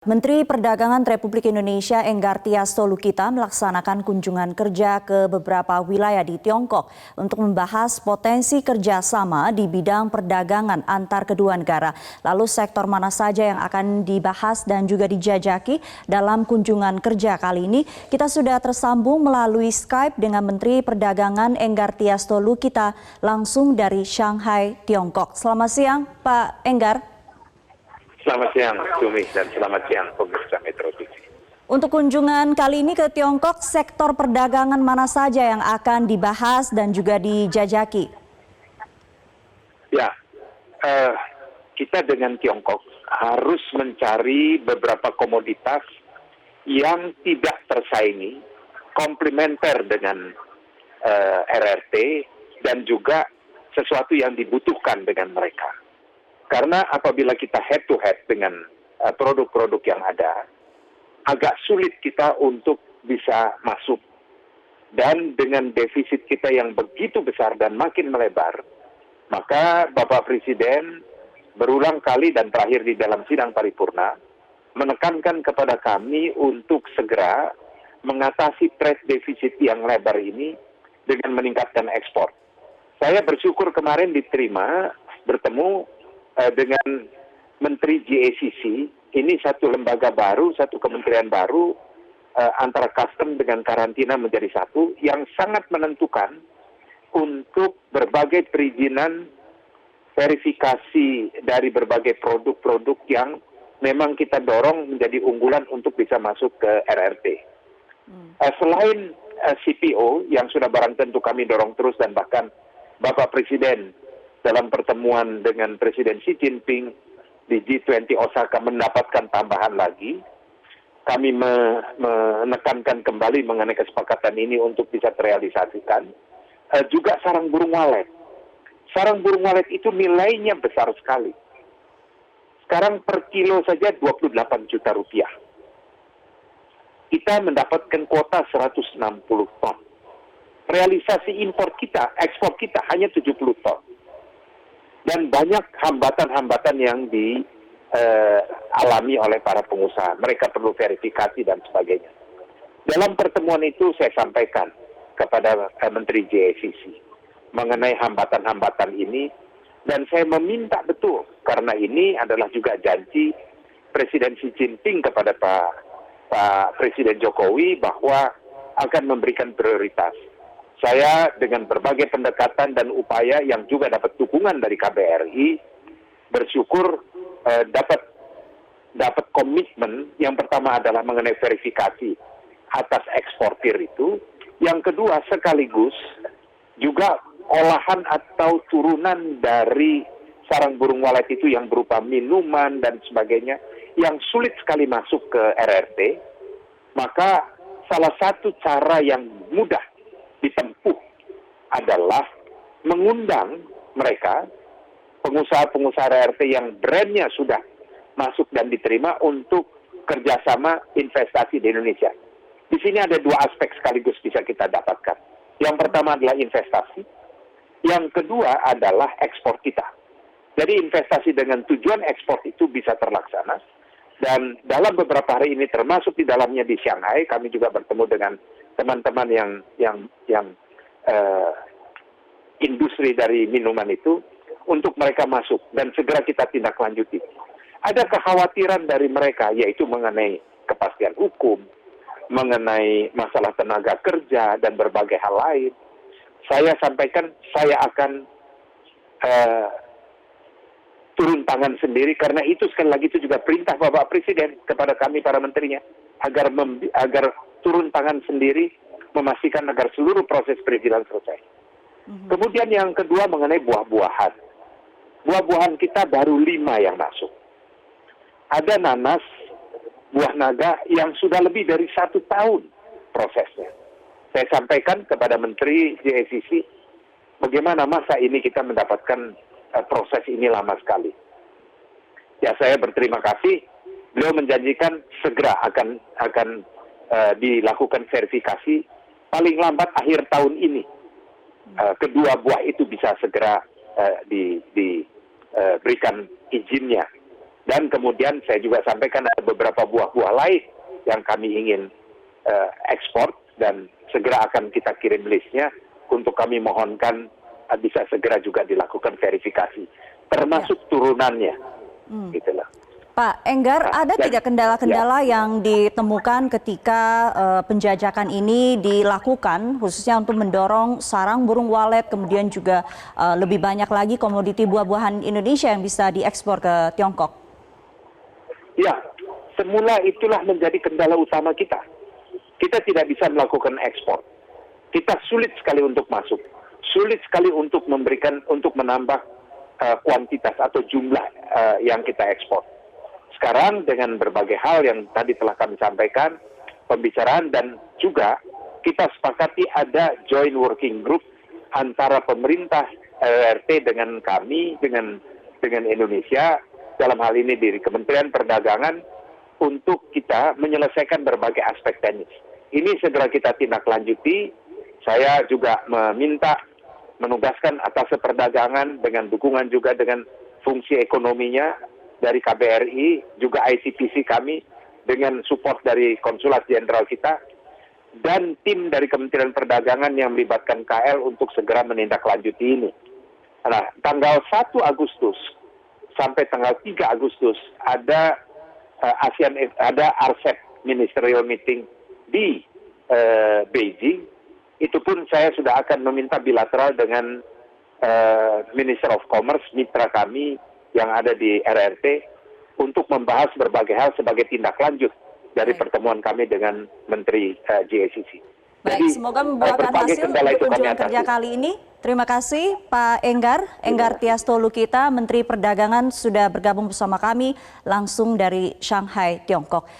Menteri Perdagangan Republik Indonesia Enggartia Stolokita melaksanakan kunjungan kerja ke beberapa wilayah di Tiongkok untuk membahas potensi kerjasama di bidang perdagangan antar kedua negara. Lalu sektor mana saja yang akan dibahas dan juga dijajaki dalam kunjungan kerja kali ini? Kita sudah tersambung melalui Skype dengan Menteri Perdagangan Enggartia Stolokita langsung dari Shanghai, Tiongkok. Selamat siang, Pak Enggar. Selamat siang, Sumi, dan selamat siang pemirsa Metro TV. Untuk kunjungan kali ini ke Tiongkok, sektor perdagangan mana saja yang akan dibahas dan juga dijajaki? Ya, kita dengan Tiongkok harus mencari beberapa komoditas yang tidak tersaingi, komplementer dengan RRT, dan juga sesuatu yang dibutuhkan dengan mereka. Karena apabila kita head to head dengan produk-produk yang ada, agak sulit kita untuk bisa masuk. Dan dengan defisit kita yang begitu besar dan makin melebar, maka Bapak Presiden berulang kali dan terakhir di dalam sidang paripurna menekankan kepada kami untuk segera mengatasi trade defisit yang lebar ini dengan meningkatkan ekspor. Saya bersyukur kemarin diterima bertemu dengan Menteri GACC, ini satu lembaga baru, satu kementerian baru, antara custom dengan karantina menjadi satu, yang sangat menentukan untuk berbagai perizinan verifikasi dari berbagai produk-produk yang memang kita dorong menjadi unggulan untuk bisa masuk ke RRT. Selain CPO yang sudah barang tentu kami dorong terus, dan bahkan Bapak Presiden dalam pertemuan dengan Presiden Xi Jinping di G20 Osaka mendapatkan tambahan lagi. Kami menekankan kembali mengenai kesepakatan ini untuk bisa terrealisasikan. Juga sarang burung walet. Sarang burung walet itu nilainya besar sekali. Sekarang per kilo saja 28 juta rupiah. Kita mendapatkan kuota 160 ton. Realisasi impor kita, ekspor kita hanya 70 ton. Dan banyak hambatan-hambatan yang dialami oleh para pengusaha. Mereka perlu verifikasi dan sebagainya. Dalam pertemuan itu saya sampaikan kepada Menteri GACC mengenai hambatan-hambatan ini. Dan saya meminta betul, karena ini adalah juga janji Presiden Xi Jinping kepada Pak Presiden Jokowi bahwa akan memberikan prioritas. Saya dengan berbagai pendekatan dan upaya yang juga dapat dukungan dari KBRI, bersyukur dapat komitmen. Yang pertama adalah mengenai verifikasi atas eksportir itu. Yang kedua sekaligus juga olahan atau turunan dari sarang burung walet itu yang berupa minuman dan sebagainya yang sulit sekali masuk ke RRT. Maka salah satu cara yang mudah ditempuh adalah mengundang mereka, pengusaha-pengusaha RRT yang brandnya sudah masuk dan diterima untuk kerjasama investasi di Indonesia. Di sini ada dua aspek sekaligus bisa kita dapatkan. Yang pertama adalah investasi, yang kedua adalah ekspor kita. Jadi investasi dengan tujuan ekspor itu bisa terlaksana. Dan dalam beberapa hari ini termasuk di dalamnya di Shanghai, kami juga bertemu dengan teman-teman yang industri dari minuman itu untuk mereka masuk dan segera kita tindak lanjuti. Ada kekhawatiran dari mereka yaitu mengenai kepastian hukum, mengenai masalah tenaga kerja dan berbagai hal lain. Saya sampaikan saya akan turun tangan sendiri, karena itu sekali lagi itu juga perintah Bapak Presiden kepada kami para menterinya agar turun tangan sendiri memastikan agar seluruh proses perizinan selesai. Kemudian yang kedua mengenai buah-buahan. Buah-buahan kita baru 5 yang masuk. Ada nanas, buah naga yang sudah lebih dari 1 tahun prosesnya. Saya sampaikan kepada Menteri GACC, bagaimana masa ini kita mendapatkan proses ini lama sekali. Ya, saya berterima kasih. Beliau menjanjikan segera akan dilakukan verifikasi paling lambat akhir tahun ini. Kedua buah itu bisa segera diberikan izinnya. Dan kemudian saya juga sampaikan ada beberapa buah-buah lain yang kami ingin ekspor dan segera akan kita kirim listnya untuk kami mohonkan bisa segera juga dilakukan verifikasi, termasuk turunannya, gitu loh. Pak Enggar, ada tidak kendala-kendala yang ditemukan ketika penjajakan ini dilakukan, khususnya untuk mendorong sarang burung walet, kemudian juga lebih banyak lagi komoditi buah-buahan Indonesia yang bisa diekspor ke Tiongkok? Ya, semula itulah menjadi kendala utama kita. Kita tidak bisa melakukan ekspor. Kita sulit sekali untuk masuk, sulit sekali untuk menambah kuantitas atau jumlah yang kita ekspor. Sekarang dengan berbagai hal yang tadi telah kami sampaikan, pembicaraan dan juga kita sepakati ada joint working group antara pemerintah LRT dengan kami, dengan Indonesia, dalam hal ini di Kementerian Perdagangan, untuk kita menyelesaikan berbagai aspek teknis. Ini segera kita tindak lanjuti. Saya juga menugaskan atas perdagangan dengan dukungan juga dengan fungsi ekonominya dari KBRI, juga ICPC kami, dengan support dari konsulat jenderal kita, dan tim dari Kementerian Perdagangan yang melibatkan KL untuk segera menindaklanjuti ini. Nah, tanggal 1 Agustus sampai tanggal 3 Agustus ada ada RCEP Ministerial Meeting di Beijing. Itu pun saya sudah akan meminta bilateral dengan Minister of Commerce, mitra kami yang ada di RRT, untuk membahas berbagai hal sebagai tindak lanjut dari pertemuan kami dengan Menteri GACC. Baik, jadi, semoga membuahkan hasil untuk kunjungan kerja kali ini. Terima kasih Pak Enggar Tias Tolukita, Menteri Perdagangan, sudah bergabung bersama kami langsung dari Shanghai, Tiongkok.